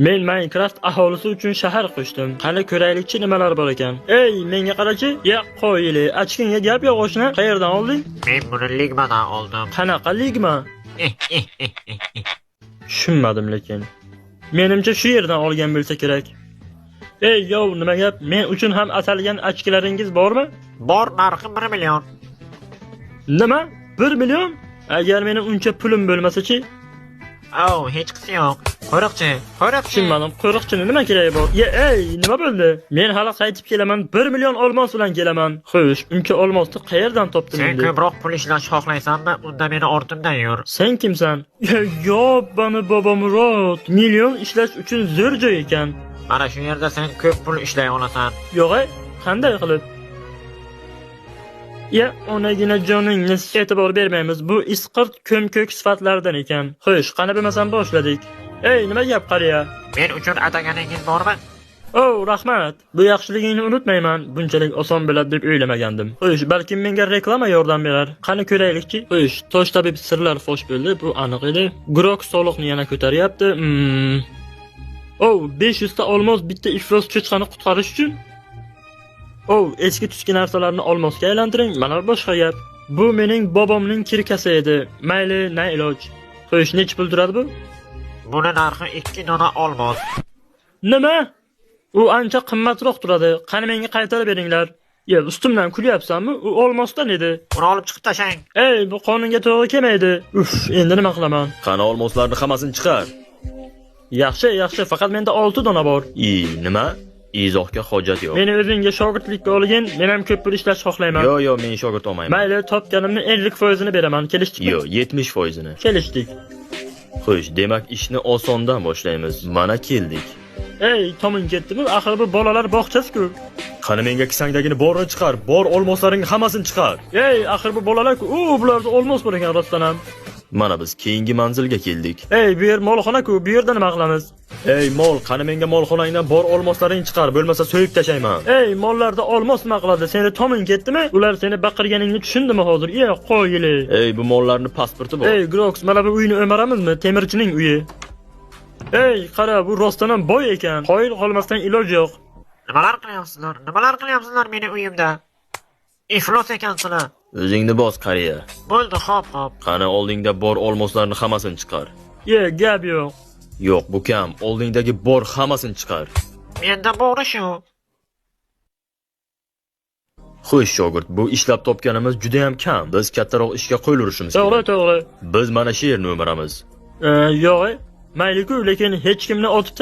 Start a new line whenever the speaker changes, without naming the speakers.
Men Minecraft aholisi uchun shahar qo'shdim. Qani ko'raylikchi nimalar bor ekan. Ey, menga qarachi? Ya qo'yili, achkingga gap yo'q o'shni. Qayerdan olding?
Men buni Ligmadan oldim.
Qanaqa ligma? Tushunmadim lekin. Menimcha shu yerdan olgan bo'lsa kerak. Ey, yo'q, nima gap? Men uchun ham atalgan achkilaringiz bormi?
Bor, narxi 1 million.
Nima? 1 million? Agar mening uncha pulim bo'lmasa-chi?
Oh, hech qisi yo'q. Qo'riqchi.
Tushunmadim, qo'riqchini nima keragi bor? Ey, nima bo'ldi? Men hali qaytib kelaman, 1 million olmos bilan kelaman. Xo'sh, uncha olmosni qayerdan topding
Sen
endi?
ko'proq pul ishlash xohlaysanmi? Unda meni ortimdan yur.
Sen kimsan? Yo, bani Bobomurod. Million ishlash uchun zo'r joy ekan.
Mana shu yerda sen ko'p pul ishlay olasan.
Yo'q, qanday qilib? Ya, onagina joningni e'tibor bermaymiz. Bu isqirt ko'mko'k sifatlardan ekan. Xo'sh, qani bo'lmasam boshladik. Ey, nima gap qariya?
Men uchun ataganingiz bormi?
Oh, rahmat. Bu yaxshiligingni unutmayman. Bunchalik oson bo'ladi deb o'ylamagandim. Xo'sh, balki menga reklama yordam berar. Qani ko'raylikchi. Xo'sh, Tosh tabib sirlar fosh bo'ldi. Bu aniq edi. Grok soliqni yana ko'taryapti. Oh, 500 ta olmos bitta iflos cho'chqani qutqarish uchun. Oh, eski tuski narsalarni olmosga aylantiring. Mana boshqa gap. Bu mening bobomning kirkasi edi. Mayli, na iloj. Xo'sh, nech pul turadi bu?
Buni narxi 2 dona olmos.
Nima? U ancha qimmatroq turadi. Qani menga qaytarib beringlar. Ya, ustimdan kulyapsanmi? U olmosdan edi.
Uni olib chiqib tashlang.
Ey, bu qonunga to'g'ri kelmaydi. Uf, endi nima qilaman?
Qani olmoslarni hammasini chiqar.
Yaxshi, faqat menda 6 dona bor.
Nima? Izohga hojat yo'q.
Meni o'zingga shogirdlikka olgin, men ham ko'p pul ishlash xohlayman.
Yo'q, men shogird olmayman.
Mayli, topganimni 50% beraman. Kelishdikmi?
Yo'q, 70%.
Kelishdik.
Xo'sh, demak ishni osondan boshlaymiz. Mana keldik.
Ey, toming ketdimi? Axir bu bolalar bog'chasi-ku.
Qani menga kisangdagini borini chiqar. Bor olmoslaring hammasini chiqar.
Ey, axir bu bolalar-ku. Bularda olmos bor ekan rostdan ham.
Mana biz keyingi manzilga keldik.
Ey, bu yer molxona-ku. Bu yerda nima qilamiz?
Ey, mol, qani menga molxonangdan bor olmoslaring chiqar, bo'lmasa so'yib tashlayman.
Ey, mollarda olmos nima qiladi? Seni toming ketdimi? Ular seni baqirganingni tushundimi hozir? Qo'yili.
Ey, bu mollarning pasporti bor.
Ey, Grox, mana bu uyni o'maramizmi? Temirchining uyi. Ey, qara, bu rostdan ham boy ekan. Qoyil qolmasdan iloj yo'q.
Nimalar qilyapsizlar meni uyimda? Iflos ekansizlar.
O'zingni bos, qariya.
Bo'ldi, xo'p.
Qani oldingda bor olmoslarni hammasini chiqar.
Gap yo'q.
Yo'q, bu kam. Oldingdagi bor hammasini chiqar.
Menda bori shu.
Xo'sh, shogird, bu ishlab topganimiz juda ham kam. Biz kattaroq ishga qo'yilishimiz kerak.
To'g'ri.
Biz mana shu yerni o'maramiz.
Yo'q, mayli-ku, lekin hech kimni otib